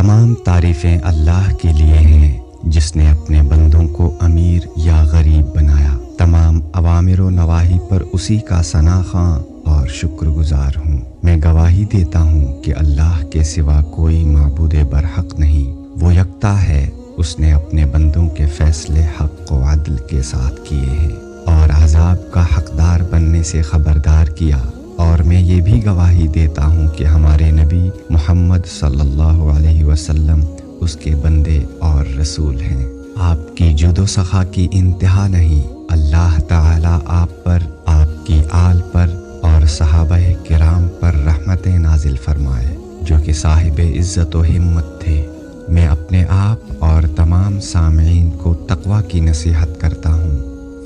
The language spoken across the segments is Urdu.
تمام تعریفیں اللہ کے لیے ہیں جس نے اپنے بندوں کو امیر یا غریب بنایا۔ تمام اوامر و نواہی پر اسی کا ثنا خواں اور شکر گزار ہوں۔ میں گواہی دیتا ہوں کہ اللہ کے سوا کوئی معبود برحق نہیں، وہ یکتا ہے۔ اس نے اپنے بندوں کے فیصلے حق و عدل کے ساتھ کیے ہیں اور عذاب کا حقدار بننے سے خبردار کیا۔ اور میں یہ بھی گواہی دیتا ہوں کہ ہمارے نبی محمد صلی اللہ علیہ وسلم اس کے بندے اور رسول ہیں۔ آپ کی جود و سخا کی انتہا نہیں۔ اللہ تعالیٰ آپ پر، آپ کی آل پر اور صحابہ کرام پر رحمتیں نازل فرمائے جو کہ صاحب عزت و ہمت تھے۔ میں اپنے آپ اور تمام سامعین کو تقوی کی نصیحت کرتا ہوں۔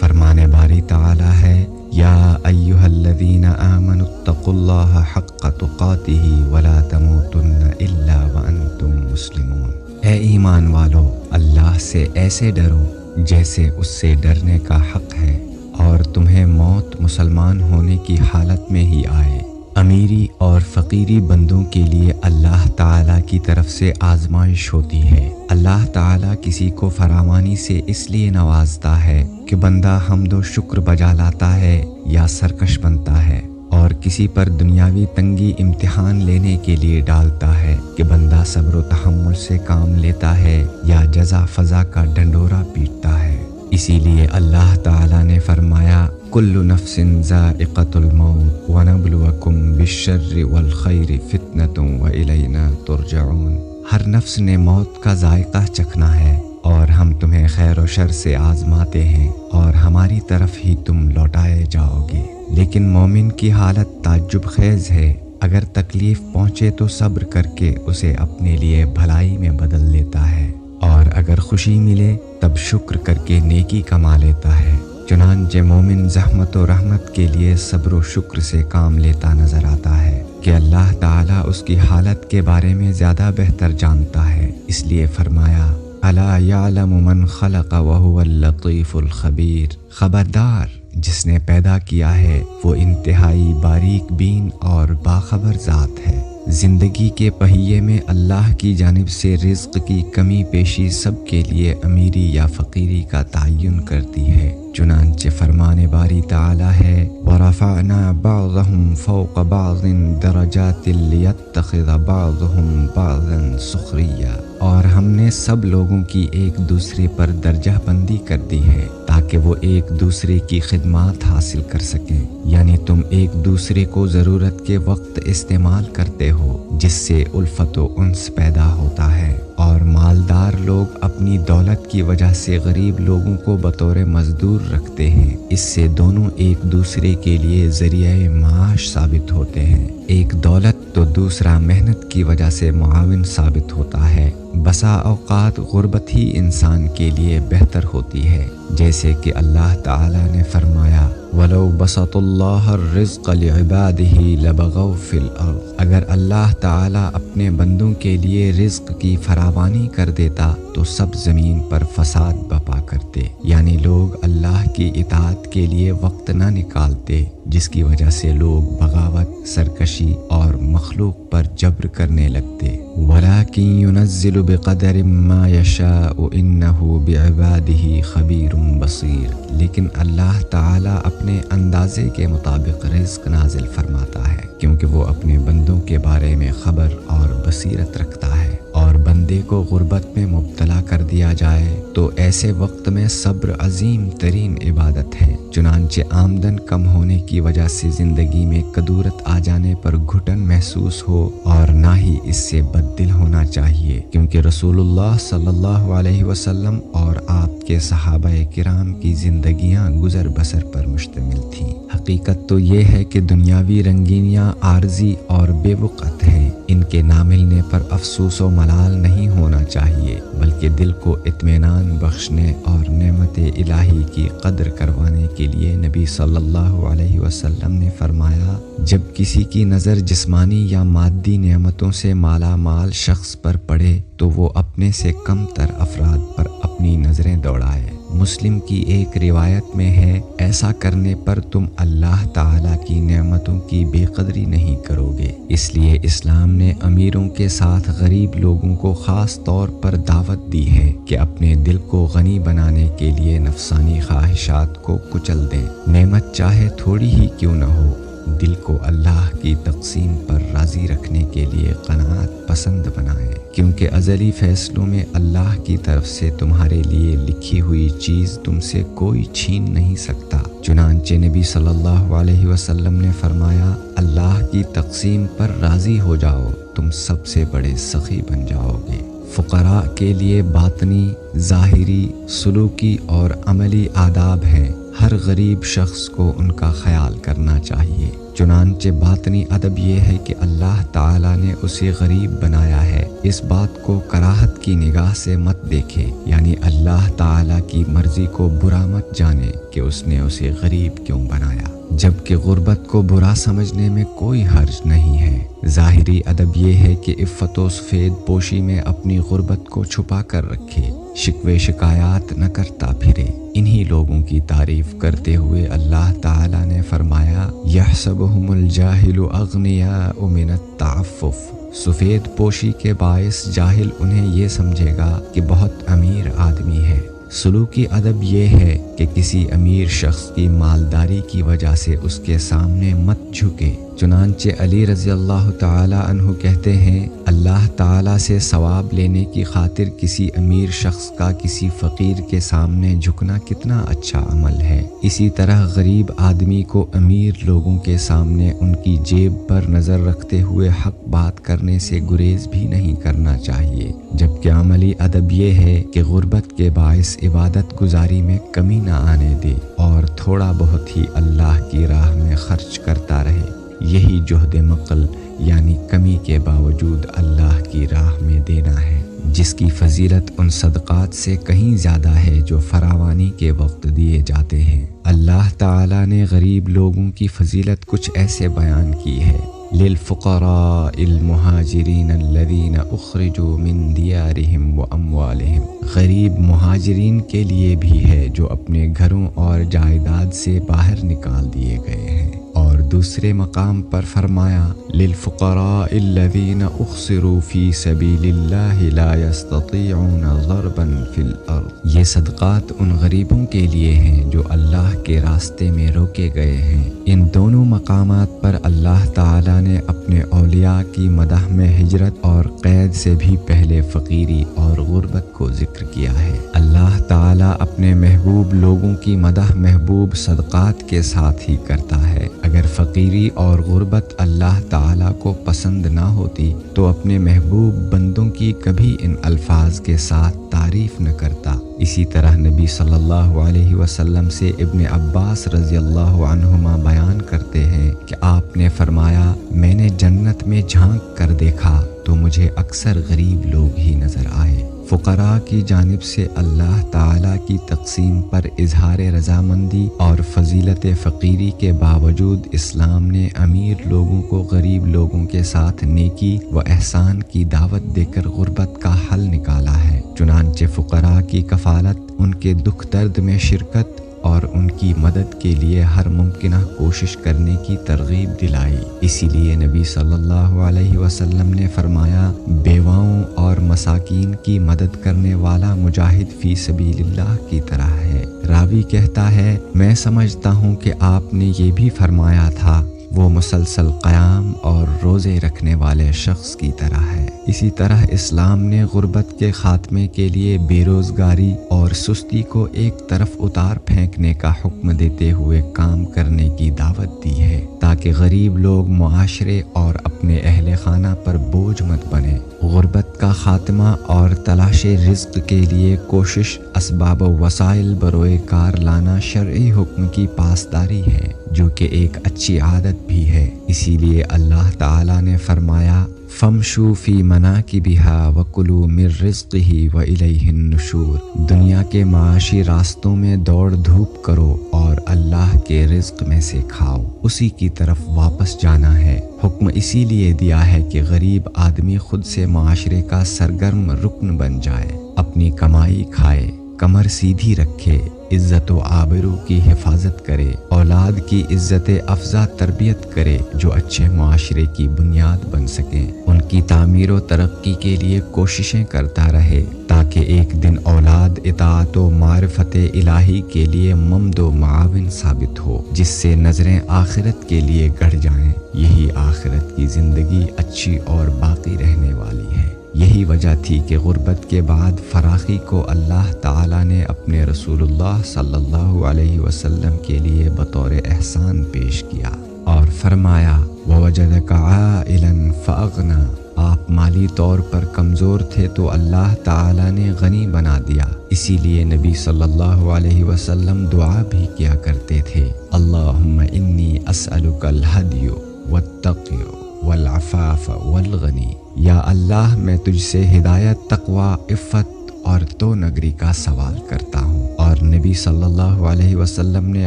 فرمان باری تعالیٰ ہے، یا ایھا الذین آمنوا اتقوا اللہ حق تقاتہ ولا تموتن الا وانتم مسلمون۔ اے ایمان والو، اللہ سے ایسے ڈرو جیسے اس سے ڈرنے کا حق ہے، اور تمہیں موت مسلمان ہونے کی حالت میں ہی آئے۔ امیری اور فقیری بندوں کے لیے اللہ تعالیٰ کی طرف سے آزمائش ہوتی ہے۔ اللہ تعالیٰ کسی کو فراوانی سے اس لیے نوازتا ہے کہ بندہ حمد و شکر بجا لاتا ہے یا سرکش بنتا ہے، اور کسی پر دنیاوی تنگی امتحان لینے کے لیے ڈالتا ہے کہ بندہ صبر و تحمل سے کام لیتا ہے یا جزا فضا کا ڈنڈورا پیٹتا ہے۔ اسی لیے اللہ تعالیٰ نے فرمایا، کل نفس ذائقۃ الموت ونبلوکم بالشر والخیر فتنۃ والینا ترجعون۔ ہر نفس نے موت کا ذائقہ چکھنا ہے اور ہم تمہیں خیر و شر سے آزماتے ہیں اور ہماری طرف ہی تم لوٹائے جاؤ گے۔ لیکن مومن کی حالت تعجب خیز ہے۔ اگر تکلیف پہنچے تو صبر کر کے اسے اپنے لیے بھلائی میں بدل لیتا ہے، اور اگر خوشی ملے تب شکر کر کے نیکی کما لیتا ہے۔ چنانچہ مومن زحمت و رحمت کے لیے صبر و شکر سے کام لیتا نظر آتا ہے کہ اللہ تعالیٰ اس کی حالت کے بارے میں زیادہ بہتر جانتا ہے۔ اس لیے فرمایا، الا یعلم من خلق وهو اللطیف الخبیر۔ خبردار، جس نے پیدا کیا ہے وہ انتہائی باریک بین اور باخبر ذات ہے۔ زندگی کے پہیے میں اللہ کی جانب سے رزق کی کمی پیشی سب کے لیے امیری یا فقیری کا تعین کرتی ہے۔ چنانچہ فرمان باری تعالیٰ ہے، وَرَفَعْنَا بَعْضَهُمْ فَوْقَ بَعْضٍ دَرَجَاتٍ لِيَتَّخِذَ بَعْضُهُمْ بَعْضًا سُخْرِيًّا۔ اور ہم نے سب لوگوں کی ایک دوسرے پر درجہ بندی کر دی ہے تاکہ وہ ایک دوسرے کی خدمات حاصل کر سکیں، یعنی تم ایک دوسرے کو ضرورت کے وقت استعمال کرتے ہو، جس سے الفت و انس پیدا ہوتا ہے، اور مالدار لوگ اپنی دولت کی وجہ سے غریب لوگوں کو بطور مزدور رکھتے ہیں۔ اس سے دونوں ایک دوسرے کے لیے ذریعہ معاش ثابت ہوتے ہیں۔ ایک دولت تو دوسرا محنت کی وجہ سے معاون ثابت ہوتا ہے۔ بسا اوقات غربت ہی انسان کے لیے بہتر ہوتی ہے، جیسے کہ اللہ تعالیٰ نے فرمایا، وَلَوْ بَسَطَ اللَّهَ الرِّزْقَ لِعِبَادِهِ لَبَغَوْا فِي الْأَرْضِ۔ اگر اللہ تعالیٰ اپنے بندوں کے لیے رزق کی فراوانی کر دیتا تو سب زمین پر فساد بپا کرتے، یعنی لوگ اللہ کی اطاعت کے لیے وقت نہ نکالتے، جس کی وجہ سے لوگ بغاوت، سرکشی اور مخلوق پر جبر کرنے لگتے۔ وَلَكِنْ يُنَزِّلُ بِقَدَرٍ مَا يَشَاءُ إِنَّهُ بِعِبَادِهِ خَبِيرٌ بَصِيرٌ۔ لیکن اللہ تعالیٰ اپنے اندازے کے مطابق رزق نازل فرماتا ہے، کیونکہ وہ اپنے بندوں کے بارے میں خبر اور بصیرت رکھتا ہے۔ اور بندے کو غربت میں مبتلا کر دیا جائے تو ایسے وقت میں صبر عظیم ترین عبادت ہے۔ چنانچہ آمدن کم ہونے کی وجہ سے زندگی میں کدورت آ جانے پر گھٹن محسوس ہو، اور نہ ہی اس سے بد دل ہونا چاہیے، کیونکہ رسول اللہ صلی اللہ علیہ وسلم اور آپ کے صحابہ کرام کی زندگیاں گزر بسر پر مشتمل تھیں۔ حقیقت تو یہ ہے کہ دنیاوی رنگینیاں عارضی اور بے وقت ہیں۔ ان کے نہ ملنے پر افسوس و ملال نہیں ہونا چاہیے، بلکہ دل کو اطمینان بخشنے اور نعمت الہی کی قدر کروانے کے لیے نبی صلی اللہ علیہ وسلم نے فرمایا، جب کسی کی نظر جسمانی یا مادی نعمتوں سے مالا مال شخص پر پڑے تو وہ اپنے سے کم تر افراد پر اپنی نظریں دوڑائے۔ مسلم کی ایک روایت میں ہے، ایسا کرنے پر تم اللہ تعالیٰ کی نعمتوں کی بے قدری نہیں کرو گے۔ اس لیے اسلام نے امیروں کے ساتھ غریب لوگوں کو خاص طور پر دعوت دی ہے کہ اپنے دل کو غنی بنانے کے لیے نفسانی خواہشات کو کچل دیں۔ نعمت چاہے تھوڑی ہی کیوں نہ ہو، دل کو اللہ کی تقسیم پر راضی رکھنے کے لیے قناعت پسند بنائیں، کیونکہ ازلی فیصلوں میں اللہ کی طرف سے تمہارے لیے لکھی ہوئی چیز تم سے کوئی چھین نہیں سکتا۔ چنانچہ نبی صلی اللہ علیہ وسلم نے فرمایا، اللہ کی تقسیم پر راضی ہو جاؤ، تم سب سے بڑے سخی بن جاؤ گے۔ فقراء کے لیے باطنی، ظاہری، سلوکی اور عملی آداب ہیں۔ ہر غریب شخص کو ان کا خیال کرنا چاہیے۔ چنانچہ باطنی ادب یہ ہے کہ اللہ تعالیٰ نے اسے غریب بنایا ہے، اس بات کو کراہت کی نگاہ سے مت دیکھے، یعنی اللہ تعالیٰ کی مرضی کو برا مت جانے کہ اس نے اسے غریب کیوں بنایا، جبکہ غربت کو برا سمجھنے میں کوئی حرج نہیں ہے۔ ظاہری ادب یہ ہے کہ عفت و سفید پوشی میں اپنی غربت کو چھپا کر رکھے، شکوے شکایات نہ کرتا پھرے۔ انہی لوگوں کی تعریف کرتے ہوئے اللہ تعالیٰ نے فرمایا، یحسبہم الجاہل اغنیاء من التعفف۔ سفید پوشی کے باعث جاہل انہیں یہ سمجھے گا کہ بہت امیر آدمی ہے۔ سلوکی ادب یہ ہے کہ کسی امیر شخص کی مالداری کی وجہ سے اس کے سامنے مت جھکے۔ چنانچہ علی رضی اللہ تعالی عنہ کہتے ہیں، اللہ تعالیٰ سے ثواب لینے کی خاطر کسی امیر شخص کا کسی فقیر کے سامنے جھکنا کتنا اچھا عمل ہے۔ اسی طرح غریب آدمی کو امیر لوگوں کے سامنے ان کی جیب پر نظر رکھتے ہوئے حق بات کرنے سے گریز بھی نہیں کرنا چاہیے، جبکہ عملی ادب یہ ہے کہ غربت کے باعث عبادت گزاری میں کمی نہ آنے دے اور تھوڑا بہت ہی اللہ کی راہ میں خرچ کرتا رہے۔ یہی جہد مقل یعنی کمی کے باوجود اللہ کی راہ میں دینا ہے، جس کی فضیلت ان صدقات سے کہیں زیادہ ہے جو فراوانی کے وقت دیے جاتے ہیں۔ اللہ تعالیٰ نے غریب لوگوں کی فضیلت کچھ ایسے بیان کی ہے، للفقراء المہاجرین الذین اخرجوا من دیارہم واموالہم۔ غریب مہاجرین کے لیے بھی ہے جو اپنے گھروں اور جائیداد سے باہر نکال دیے گئے ہیں۔ اور دوسرے مقام پر فرمایا، للفقراء الذین احصروا فی سبیل اللہ لا یستطیعون ضربا فی الارض۔ یہ صدقات ان غریبوں کے لیے ہیں جو اللہ کے راستے میں روکے گئے ہیں۔ ان دونوں مقامات پر اللہ تعالیٰ نے اپنے اولیاء کی مدح میں ہجرت اور قید سے بھی پہلے فقیری اور غربت کو ذکر کیا ہے۔ اللہ تعالیٰ اپنے محبوب لوگوں کی مدح محبوب صدقات کے ساتھ ہی کرتا ہے۔ اگر فقیری اور غربت اللہ تعالیٰ کو پسند نہ ہوتی تو اپنے محبوب بندوں کی کبھی ان الفاظ کے ساتھ تعریف نہ کرتا۔ اسی طرح نبی صلی اللہ علیہ وسلم سے ابن عباس رضی اللہ عنہما بیان کرتے ہیں کہ آپ نے فرمایا، میں نے جنت میں جھانک کر دیکھا تو مجھے اکثر غریب لوگ ہی نظر آئے۔ فقراء کی جانب سے اللہ تعالیٰ کی تقسیم پر اظہار رضامندی اور فضیلت فقیری کے باوجود اسلام نے امیر لوگوں کو غریب لوگوں کے ساتھ نیکی و احسان کی دعوت دے کر غربت کا حل نکالا ہے۔ چنانچہ فقراء کی کفالت، ان کے دکھ درد میں شرکت اور ان کی مدد کے لیے ہر ممکنہ کوشش کرنے کی ترغیب دلائی۔ اسی لیے نبی صلی اللہ علیہ وسلم نے فرمایا، بیواؤں اور مساکین کی مدد کرنے والا مجاہد فی سبیل اللہ کی طرح ہے۔ راوی کہتا ہے، میں سمجھتا ہوں کہ آپ نے یہ بھی فرمایا تھا، وہ مسلسل قیام اور روزے رکھنے والے شخص کی طرح ہے۔ اسی طرح اسلام نے غربت کے خاتمے کے لیے بے روزگاری اور سستی کو ایک طرف اتار پھینکنے کا حکم دیتے ہوئے کام کرنے کی دعوت دی ہے، تاکہ غریب لوگ معاشرے اور اپنے اہل خانہ پر بوجھ مت بنے۔ غربت کا خاتمہ اور تلاش رزق کے لیے کوشش، اسباب و وسائل بروئے کار لانا شرعی حکم کی پاسداری ہے، جو کہ ایک اچھی عادت بھی ہے۔ اسی لیے اللہ تعالیٰ نے فرمایا، فَامْشُوا فِي مَنَاكِبِهَا وَكُلُوا مِن رِّزْقِهِ وَإِلَيْهِ النُّشُورُ۔ دنیا کے معاشی راستوں میں دوڑ دھوپ کرو اور اللہ کے رزق میں سے کھاؤ، اسی کی طرف واپس جانا ہے۔ حکم اسی لیے دیا ہے کہ غریب آدمی خود سے معاشرے کا سرگرم رکن بن جائے، اپنی کمائی کھائے، کمر سیدھی رکھے، عزت و آبرو کی حفاظت کرے، اولاد کی عزت افزا تربیت کرے جو اچھے معاشرے کی بنیاد بن سکیں، ان کی تعمیر و ترقی کے لیے کوششیں کرتا رہے تاکہ ایک دن اولاد اطاعت و معرفت الہی کے لیے ممد و معاون ثابت ہو، جس سے نظریں آخرت کے لیے گڑھ جائیں۔ یہی آخرت کی زندگی اچھی اور باقی رہنے والی ہے۔ یہی وجہ تھی کہ غربت کے بعد فراخی کو اللہ تعالیٰ نے اپنے رسول اللہ صلی اللہ علیہ وسلم کے لیے بطور احسان پیش کیا اور فرمایا وَوَجَدَكَ عَائِلًا فَأَغْنَىٰ۔ آپ مالی طور پر کمزور تھے تو اللہ تعالیٰ نے غنی بنا دیا، اسی لیے نبی صلی اللہ علیہ وسلم دعا بھی کیا کرتے تھے، اللہم انی اسألک الہدی والتقی والعفاف والغنی۔ یا اللہ میں تجھ سے ہدایت، تقوی، عفت اور تو نگری کا سوال کرتا ہوں۔ اور نبی صلی اللہ علیہ وسلم نے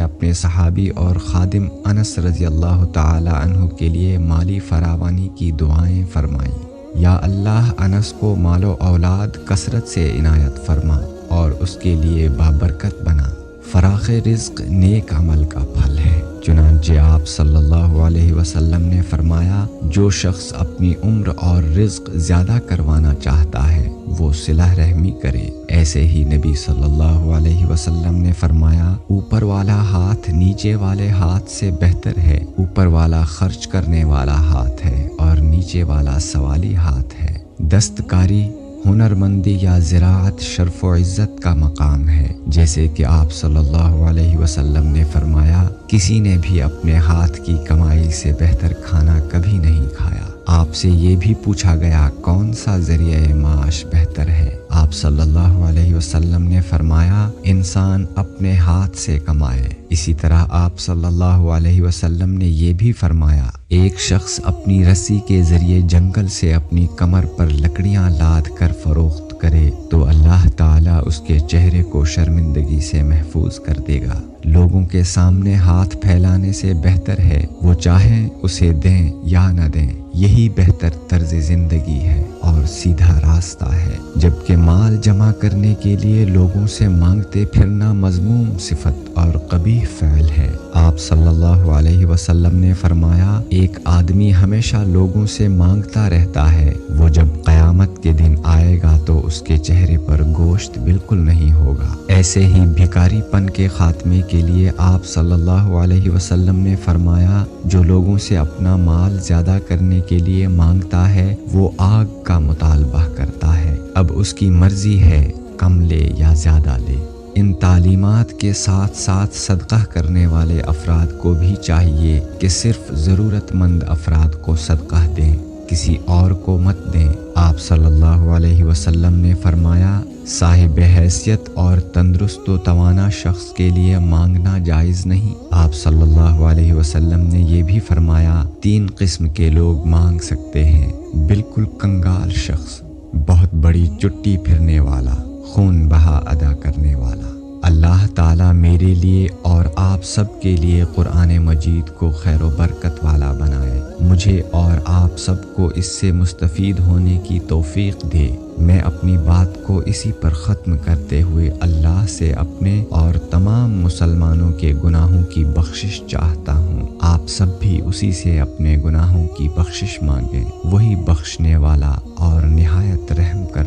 اپنے صحابی اور خادم انس رضی اللہ تعالی عنہ کے لیے مالی فراوانی کی دعائیں فرمائیں۔ یا اللہ انس کو مال و اولاد کثرت سے عنایت فرما اور اس کے لیے بابرکت بنا۔ فراخ رزق نیک عمل کا پھل ہے، چنانچہ آپ صلی اللہ علیہ وسلم نے فرمایا جو شخص اپنی عمر اور رزق زیادہ کروانا چاہتا ہے وہ صلہ رحمی کرے۔ ایسے ہی نبی صلی اللہ علیہ وسلم نے فرمایا اوپر والا ہاتھ نیچے والے ہاتھ سے بہتر ہے، اوپر والا خرچ کرنے والا ہاتھ ہے اور نیچے والا سوالی ہاتھ ہے۔ دستکاری، ہنرمندی یا زراعت شرف و عزت کا مقام ہے، جیسے کہ آپ صلی اللہ علیہ وسلم نے فرمایا کسی نے بھی اپنے ہاتھ کی کمائی سے بہتر کھانا کبھی نہیں کھایا۔ آپ سے یہ بھی پوچھا گیا کون سا ذریعہ معاش بہتر ہے؟ آپ صلی اللہ علیہ وسلم نے فرمایا انسان اپنے ہاتھ سے کمائے۔ اسی طرح آپ صلی اللہ علیہ وسلم نے یہ بھی فرمایا ایک شخص اپنی رسی کے ذریعے جنگل سے اپنی کمر پر لکڑیاں لاد کر فروخت کرے تو اللہ تعالیٰ اس کے چہرے کو شرمندگی سے محفوظ کر دے گا۔ لوگوں کے سامنے ہاتھ پھیلانے سے بہتر ہے وہ چاہیں اسے دیں یا نہ دیں، یہی بہتر طرز زندگی ہے اور سیدھا راستہ ہے، جبکہ مال جمع کرنے کے لیے لوگوں سے مانگتے پھرنا مذموم صفت اور قبیح فعل ہے۔ آپ صلی اللہ علیہ وسلم نے فرمایا ایک آدمی ہمیشہ لوگوں سے مانگتا رہتا ہے، وہ جب قیامت کے دن آئے گا تو اس کے چہرے پر گوشت بالکل نہیں ہوگا۔ ایسے ہی بھکاری پن کے خاتمے کے لیے آپ صلی اللہ علیہ وسلم نے فرمایا جو لوگوں سے اپنا مال زیادہ کرنے کے لیے مانگتا ہے وہ آگ کا مطالبہ کرتا ہے، اب اس کی مرضی ہے کم لے یا زیادہ لے۔ ان تعلیمات کے ساتھ ساتھ صدقہ کرنے والے افراد کو بھی چاہیے کہ صرف ضرورت مند افراد کو صدقہ دیں، کسی اور کو مت دیں۔ آپ صلی اللہ علیہ وسلم نے فرمایا صاحب حیثیت اور تندرست و توانا شخص کے لیے مانگنا جائز نہیں۔ آپ صلی اللہ علیہ وسلم نے یہ بھی فرمایا 3 قسم کے لوگ مانگ سکتے ہیں، بالکل کنگال شخص، بہت بڑی چٹی پھرنے والا، خون بہا ادا کرنے والا۔ اللہ تعالیٰ میرے لیے اور آپ سب کے لیے قرآن مجید کو خیر و برکت والا بنائے، مجھے اور آپ سب کو اس سے مستفید ہونے کی توفیق دے۔ میں اپنی بات کو اسی پر ختم کرتے ہوئے اللہ سے اپنے اور تمام مسلمانوں کے گناہوں کی بخشش چاہتا ہوں۔ آپ سب بھی اسی سے اپنے گناہوں کی بخشش مانگیں، وہی بخشنے والا اور نہایت رحم کرنے